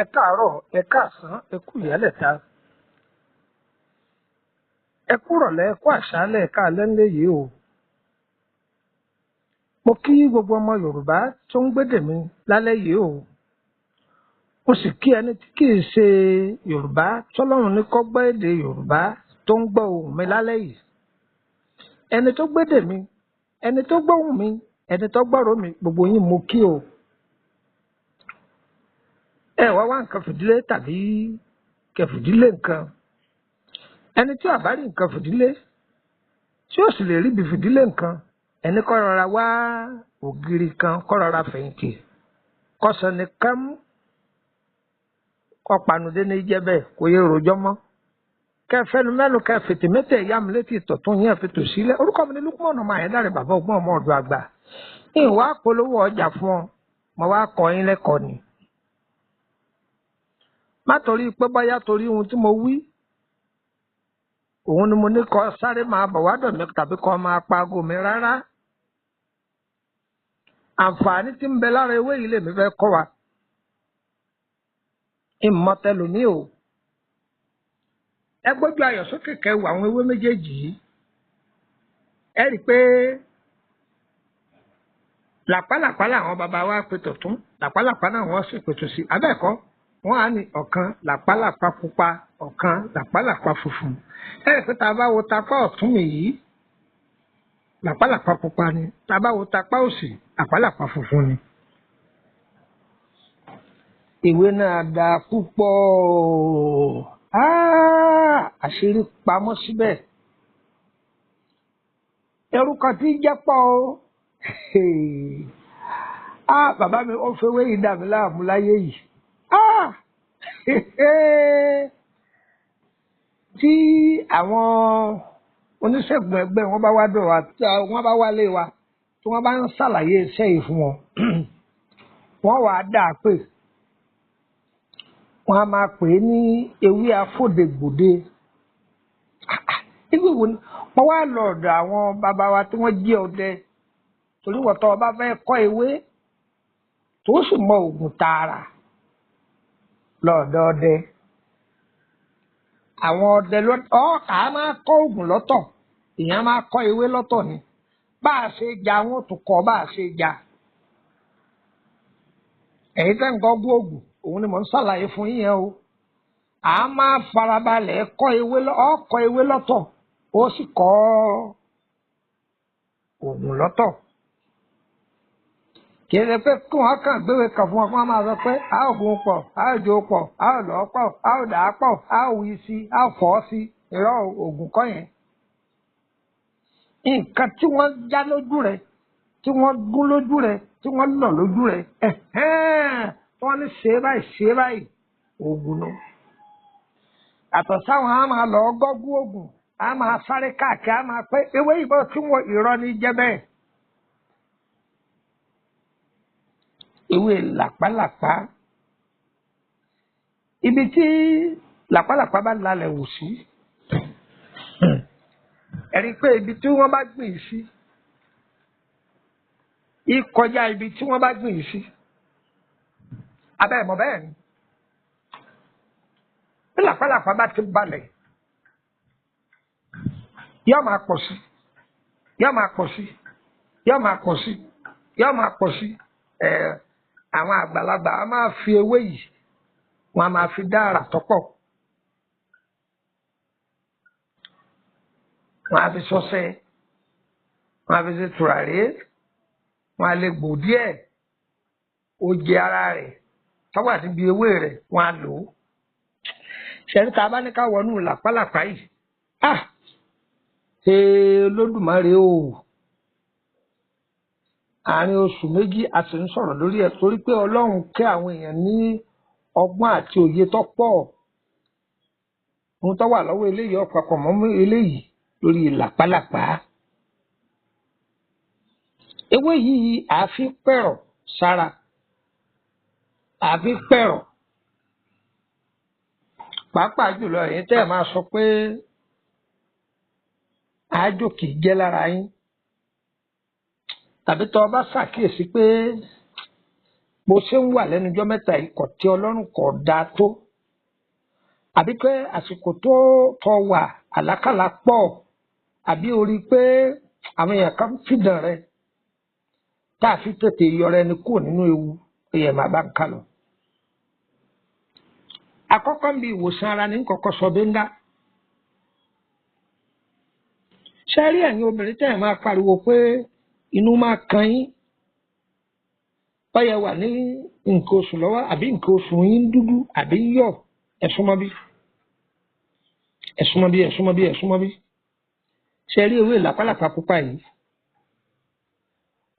ẹ káàárọ̀ ẹ káàsán ẹ kú ìyálẹ̀ta ẹ kú rọ̀lẹ́ ẹ kú àṣálẹ́ ẹ káalẹ́ ńlẹ́ yìí o. mo kí gbogbo ọmọ yorùbá tó ń gbédè mi lálẹ́ yìí o. mo sì kí ẹni tí kì í ṣe yorùbá tọ́lọ́run ní kó gbọ́ èdè yorùbá tó ń gbọ́ ohùn mi lálẹ́ yìí. ẹni tó gbédè mi ẹni tó gbóhùn mi ẹni tó gbọ́rọ̀ mi gbogbo yín mo kí o. ẹ wá nǹkan fìdílé tàbí kẹfìdílé nǹkan. ẹni tí àbá rí nǹkan fìdílé tí ó sì lè rí ibi fìdílé nǹkan ẹni kó rọra wá ògiri kan kó rọra fẹ̀yìntì kó sọ ní kámú kó panudé ní jẹ́ bẹ́ẹ̀ kó yẹ rojọ́ mọ́. kẹfẹnu mẹnu kẹfìtì mẹtẹ ìyá mi létí ìtọ̀tún yẹn fi tò sílẹ̀. orúkọ mi ni Lukman ọmọ Ayédáre bàbá ọgbọ́n ọmọ ọ̀dọ̀ àgbà. ìwà polówó ọjà fún ọ mo wá kọ́ yín lẹ́kọ̀ọ́ ni. má torí pé báyà torí ohun tí mo wí òun ni mo ní kó sáré máa bọ̀ wá dọ̀ mí tàbí kó máa pa aago mi rárá. àǹfààní tí ń bẹ lára ewé yìí lèmi fẹ́ kọ́ wa. ìmọ̀tẹ́lómi o. ẹ gbójú ayọ̀ sókè kẹwàá àwọn ewé méjèèjì yìí. ẹ rí i pé làpálàpá làwọn bàbá wa pètò tún làpálàpá náà wọ́n sì pètò sí abẹ́ẹ̀kọ́ wọ́n á ní ọ̀kan làpálàpá pupa ọ̀kan làpálàpá funfun. ẹ rí i pé tá a bá wo tapá ọ̀tún mi yìí làpálàpá pupa ni tá a bá wo tapá òsì làpálàpá funfun ni. ìwé náà dáa púpọ̀ àṣírí pamọ́ síbẹ̀. ẹrúkọ tí ń jẹ́ pọ̀ o bàbá mi ó fewé yìí dà mí láàmú láyé yìí. tí àwọn oníṣègùn ẹgbẹ́ wọn bá wá dọ̀ wá wọ́n bá wálé wa tí wọ́n bá ń ṣàlàyé iṣẹ́ yìí fún wọn wọ́n wàá dà pé wọ́n á máa pè é ní ewé afódegbòde. ibi wo ni wọ́n wá lọ ọ̀dọ̀ àwọn bàbá wa tí wọ́n jẹ́ ọdẹ torí wọ́n tọ́ ọba fẹ́ kọ́ ewé tó sì mọ òògùn tààrà lọ́ọ̀dọ̀ ọdẹ. àwọn ọdẹ ọkà máa kọ́ òògùn lọ́tọ̀ èèyàn máa kọ́ ewé lọ́tọ̀ ni bá a ṣe ja wọn ò tún kọ́ bá a ṣe ja. èyí tẹ́ ń kọ́ gbóògùn òun ni mò ń ṣàlàyé fún yín yẹn o. a máa farabalẹ̀ kọ́ ewé lọ́tọ̀ ó sì kọ́ òògùn lọ́tọ̀. kì í ṣe pé kí wọ́n kàn gbéwèé kan fún wọn kí wọ́n máa sọ pé a ò gun pọ̀ a ò jó pọ̀ a ò lọ́ pọ̀ a ò dà á pọ̀ a ò wí sí a ò fọ́ sí irọ́ òògùn kọ́ yẹn. nǹkan tí wọ́n já lójú rẹ̀ tí wọ́n gún lójú rẹ̀ tí wọ́n lọ̀ lójú rẹ̀ wọ́n ní ṣe báyìí oògùn ló. àtọ̀ sáwọn á máa lọ gọ́gú oògùn á máa sáré káàkiri á máa pẹ́ ewé ìbọn tí wọ́n irọ́ ní jẹ́ bẹ́ẹ̀. ewé làpálàpá ibi tí làpálàpá bá lálẹ́ wò sí ẹ̀rí pé ibi tí wọ́n bá gbìn sí ìkọjá ibi tí wọ́n bá gbìn sí. abẹ́ mọ̀ bẹ́ẹ̀ ni bí làpálàpá bá ti balẹ̀ yóò máa pọ̀ sí yóò máa pọ̀ sí yóò máa pọ̀ sí yóò máa pọ̀ sí. àwọn àgbàlagbà a máa fi ewé yìí wọn a máa fi dá àrà tọ́pọ̀ wọn a fi ṣọṣẹ wọn a fi ṣe tùràrí wọn a lè gbò díẹ̀ oje ara rẹ̀ tọ́wọ́ àti ibi ewé rẹ̀ wọ́n á lò ó. ṣẹ́ni tá a bá ní ká wọnú làpálàpá yìí ṣe lódùmarè o. àárín oṣù méjì a sì ń sọ̀rọ̀ lórí ẹ̀ torí pé ọlọ́run kẹ́ àwọn èèyàn ní ọgbọ́n àti òye tó pọ̀. ohun tó wà lọ́wọ́ eléyìí ọ̀pọ̀pọ̀ mọ́ eléyìí lórí làpálàpá. ewé yìí àfi pẹ̀rọ̀ sára àbí pẹ̀rọ̀ pàápàá jùlọ èyí tẹ́ ẹ̀ máa sọ pé àájò kì í jẹ́ lára yín tàbí tó o bá ṣàkíyèsí pé bó ṣe ń wà lẹ́nujọ́ mẹ́ta yìí kò tí Ọlọ́run kò dáa tó àbí pé àsìkò tó tọ́ wà àlákàlà pọ̀ àbí orí pé àwọn èèyàn kan fìdàn rẹ tá a fi tètè yọrọ ẹni kúrò nínú ewu èèyàn máa bá ń kà lọ. Àkọ́kọ́ ń bi ìwòsàn ara ní kọ́kọ́ sọ bẹ́ńgá. Ṣé rí ẹ̀yin obìnrin tẹ́ ẹ̀ máa pariwo pé inú máa kan yín báyẹ̀ wà ní nǹkan oṣù lọ́wọ́ àbí nǹkan oṣù yín dúdú àbí yọ̀ ẹ̀súnmọ́bí ẹ̀súnmọ́bí ẹ̀súnmọ́bí ẹ̀súnmọ́bí. Ṣé rí ewé làpálàpá pupa yìí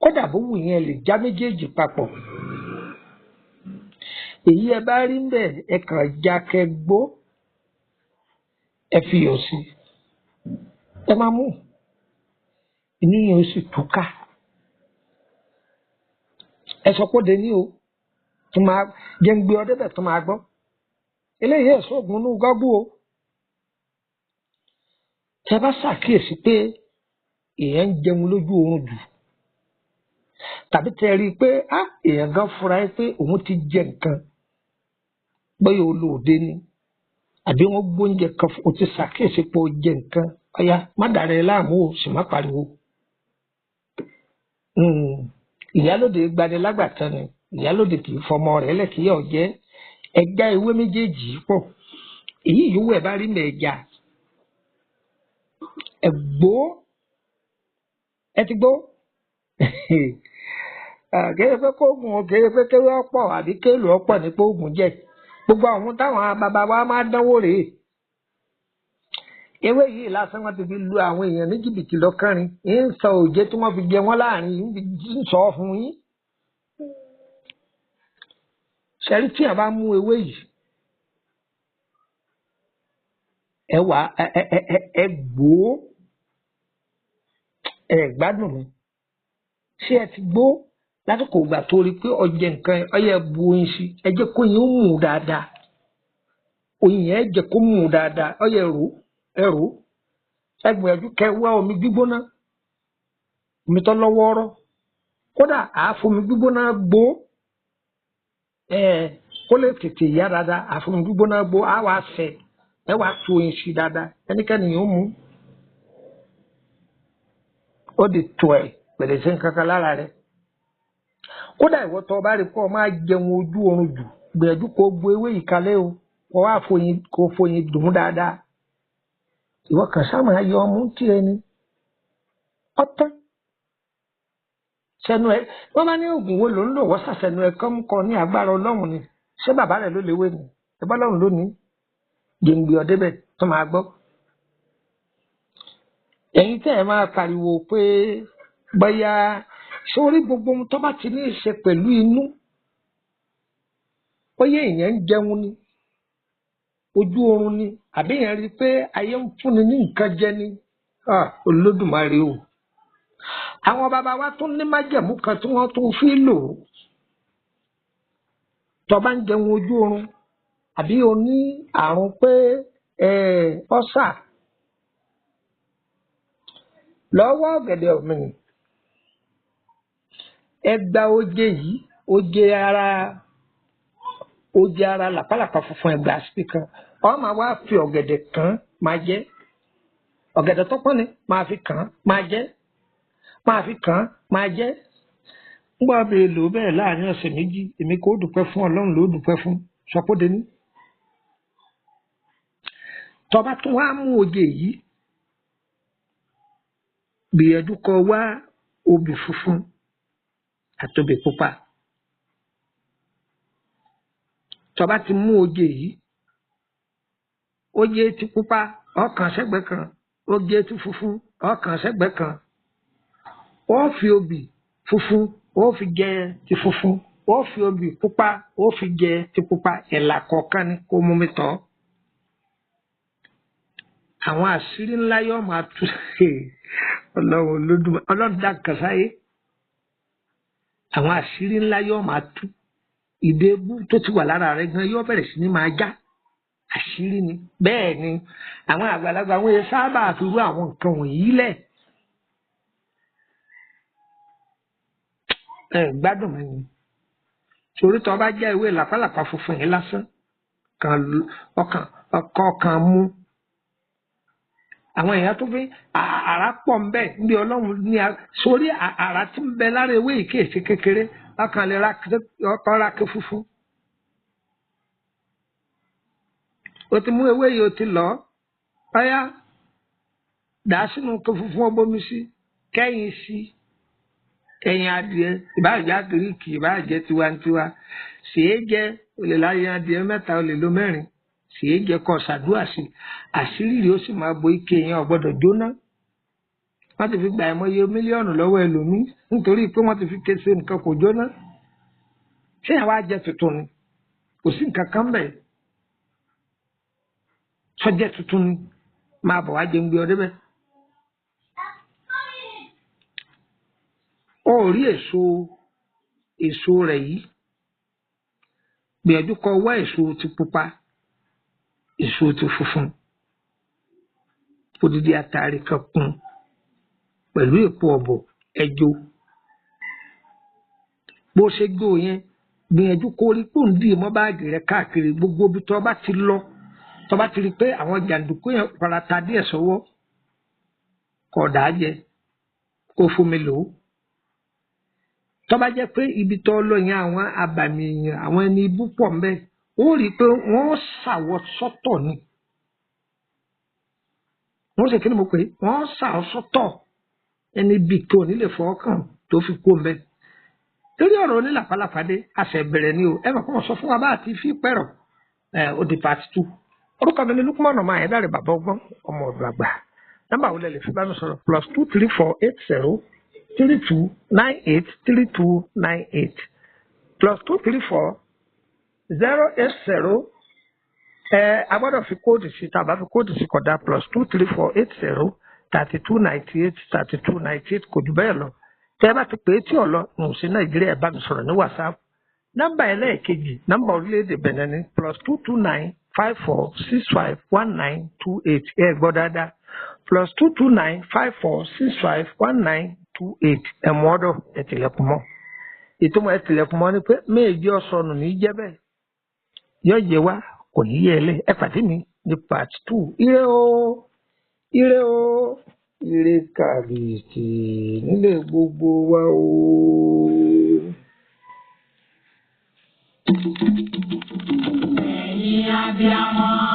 kódà bó wù yẹn lè já méjèèjì papọ̀. Èyí ẹ bá rí ń bẹ̀ ẹ kàn já kẹ gbó ẹ fi yọ̀ sí ẹ máa mú inú yẹn ó sì túká. Ẹ sọ pé ó de ní o tó máa jẹ́ ń gbé ọ débẹ̀ tó máa gbọ́. Eléyìí ẹ̀sọ́ ògùn inú gọ́gbù o. Tẹ bá ṣàkíyèsí pé èèyàn ń jẹun lójú oorun jù tàbí tẹ rí i pé èèyàn gan fura ẹ pé òun ti jẹ nǹkan bóyá olóòde ni àbí wọn gbóúnjẹ kan o ti ṣàkíyèsí pé o jẹ nǹkan ọ̀yá má dàrẹ láàmú o sì má pariwo. Ìyálóde gbani lágbàtàn ni ìyálóde kì í fọmọ rẹ̀ lẹ́kìíyà ọ̀jẹ́ ẹja ewé méjèèjì pọ̀ èyí yòówù ẹ̀ bá rí mẹ́ ẹja ẹ̀gbó ẹ ti gbó kéde pé kóògùn kéde pé kéwé ọ̀pọ̀ àbí kéèlù ọ̀pọ̀ ní pé oògùn jẹ gbogbo àwọn táwọn bàbá wa máa dánwò rèé. Ewé yìí lásán wọn ti fi lu àwọn èèyàn ní jìbìtì lọ́kànrin ń sọ òjé tí wọ́n fi jẹ wọ́n láàrin ń sọ fún yín. Ṣẹ́rí tí a bá mú ewé yìí ẹ wà ẹ gbó ẹ gbádùn mi ṣé ẹ ti gbó lásìkò ìgbà tó rí pé ọjẹ nǹkan ọyẹ bu oyin sí ẹ jẹ́ kó oyin ó mú dáadáa oyin yẹn ẹ jẹ́ kó mú dáadáa ọyẹ ẹrù ẹ gbìyànjú kẹ wá omi gbígbóná omi tó lọ́wọ́ọ́rọ́ kódà àáfomi gbígbóná gbó kó lè tètè yá dáadáa àáfomi gbígbóná gbó á wàá fẹ ẹ wàá tu oyin sí dáadáa ẹnikẹ́ni yóò mú ó di tó ẹ pẹ̀lẹ́ sí nǹkankan lára rẹ kódà ìwọ tó bá rí pé ọ máa jẹun ojú oorun jù gbìyànjú kó gbó ewé yìí kalẹ̀ o kó wá foyin dùn dáadáa ìwọ kàn sáà máa yọ ọmú tí ẹni ọtán sẹnu ẹ wọn bá ní oògùn wo ló ń lò wọ́n sàṣẹnu ẹ kọ́ ń kọ ní agbára Ọlọ́run ni ṣé bàbá rẹ ló léwé ni ẹ bá Ọlọ́run lónìí gbèǹgbè ọdẹbẹ tó máa gbọ́. Ẹ̀yin tẹ́ ẹ máa pariwo pé bóyá sórí gbogbo ohun tó bá ti ní í ṣe pẹ̀lú inú bóyá èèyàn ń jẹun ni ojú oorun ni àbí èèyàn rí i pé ayé ń fúnni ní nǹkan jẹ ni Olódùmarè o àwọn bàbá wa tún ní májẹ̀mú kan tí wọ́n tún fi lò ó tó bá ń jẹun ojú oorun àbí o ní àrùn pé ọ́sà lọ́wọ́ ọ̀gẹ̀dẹ̀ ọ̀mìnì ẹ gba oje yìí oje ara làpálàpá funfun ẹgbàá síbi kan ọ máa wá fi ọ̀gẹ̀dẹ̀ kan máa jẹ ọ̀gẹ̀dẹ̀ tó pọ́n ni máa fi kàn án máa jẹ máa fi kàn án máa jẹ ńgbà bẹ́ẹ̀ lò bẹ́ẹ̀ láàrin ọ̀sẹ̀ méjì èmi kò dúpẹ́ fún Ọlọ́run ló dúpẹ́ fún sọpọ́dé ní. Tọba tún wá mú oje yìí gbìyànjú kó wá obì funfun àti obì pupa tọba ti mú oje yìí oje ti pupa ọkàn sẹ́gbẹ̀ kan oje ti funfun ọkàn sẹ́gbẹ̀ kan ó fi obì funfun ó fi jẹ ti funfun ó fi obì pupa ó fi jẹ ti pupa ẹ̀là kọ̀ọ̀kan ni kó mú mi tọ́ àwọn àṣírí ńlá yóò máa tú Ọlọ́run Olódùmarè Ọlọ́run dá nǹkan sáyé àwọn àṣírí ńlá yóò máa tú ìdèbù tó ti wà lára rẹ gan yóò bẹ̀rẹ̀ sí ní máa já àṣírí ni bẹ́ẹ̀ ni àwọn àgbàlagbà àwọn èèyàn sábà fi rú àwọn nǹkan wọ̀nyí lẹ̀ gbádùn mi ni sórí tó bá jẹ́ ewé làpálàpá funfun yìí lásán ọkàn mú àwọn èèyàn tó fi àrà pọ̀ ń bẹ níbi Ọlọ́run ní sórí àrà tí ń bẹ lára ewé yìí kéèsì kékeré ọkàn lè ra ké funfun o ti mú ewé yìí o ti lọ ọyá dà á sínú ké funfun ọbọmi sí kẹ́yìn sí ẹyin adìẹ ìbáàjẹ́ àgíríkì ìbáàjẹ́ tiwantiwa ṣèé jẹ olè láyé adìẹ 3 olè ló 4 ṣèé jẹ kọ ṣàdúrà sí àṣírí rẹ̀ ó sì máa bo ike yẹn ò gbọ́dọ̀ jóná wọ́n ti fi gba ẹ̀mọye mílíọ̀nù lọ́wọ́ ẹlòmíì nítorí pé wọ́n ti fi kése nǹkan kò jóná ṣé àwa jẹ tuntun ni kò sí nǹkan kan bẹ́ẹ̀ sọ́jẹ́ tuntun ni máa bọ̀ wá jẹun gbé ọ débẹ̀. ó rí èso rẹ̀ yìí gbìyànjú kó wá èso ti pupa èso ti funfun odidi àtàrí kan kún pẹ̀lú èpo ọ̀bọ̀ ẹjo bó ṣe gbó yẹn gbìyànjú kó rí pòǹdì mọ́ báàgì rẹ̀ káàkiri gbogbo ibi tó bá ti lọ tó bá ti rí pé àwọn jàǹdùkú yẹn parata díẹ̀ sọ́wọ́ kó dà á jẹ kó fomi lò ó tó bá jẹ́ pé ibi tó lọ yẹn àwọn abàmì èèyàn àwọn ẹni ibú pọ̀ ń bẹ ó rí i pé wọ́n ṣàwọ̀ sọ́tọ̀ ni wọ́n ṣe kí ni mo pè é wọ́n ṣàwọ̀ sọ́tọ̀ ẹni bí tó nílé fọwọ́kàn tó fi kó ń bẹ torí ọ̀rọ̀ onílàpálàpá dé àṣẹ bẹ̀rẹ̀ ni o ẹ mọ̀ kó wọ́n sọ fún wa bá àti fi pẹ̀rọ̀ ó di part 2 orúkọ mi ni Lukman ọmọ Ayédáre bàbá ọgbọ́n ọmọ ọ̀dọ̀ àgbà nọ́mbà wo lẹ lè fi bá mi sọ̀rọ̀ +23480 3298 3298 +234 080 a gbọ́dọ̀ fi kóòdù sí tá a bá fi kóòdù sí kódà +23480 3298 3298 kò jù bẹ́ẹ̀ lọ tẹ́ ẹ bá ti pè é tí ò lọ sí Nàìjíríà ẹ bá mi sọ̀rọ̀ ní WhatsApp nọ́mbà ẹlẹ́ẹ̀kejì nọ́mbà orílẹ̀-èdè Benin ní +229 54 65 1928 ẹ gbọ́ dáadáa +229 54 65 1928 ẹ̀mú ọ̀dọ̀ ẹ̀tìlẹ̀kùn mọ́ ìtumọ̀ ẹ̀tìlẹ̀kùn mọ́ ni pé méjì ọ̀sọ̀nù ní jẹ́ bẹ́ẹ̀ yóò yẹ wá kò ní yẹ ẹlẹ́ ẹ pàdé mi ní part 2 ire o ire kàbìtì nílé gbogbo wa o. Ẹ̀yin abiyamọ.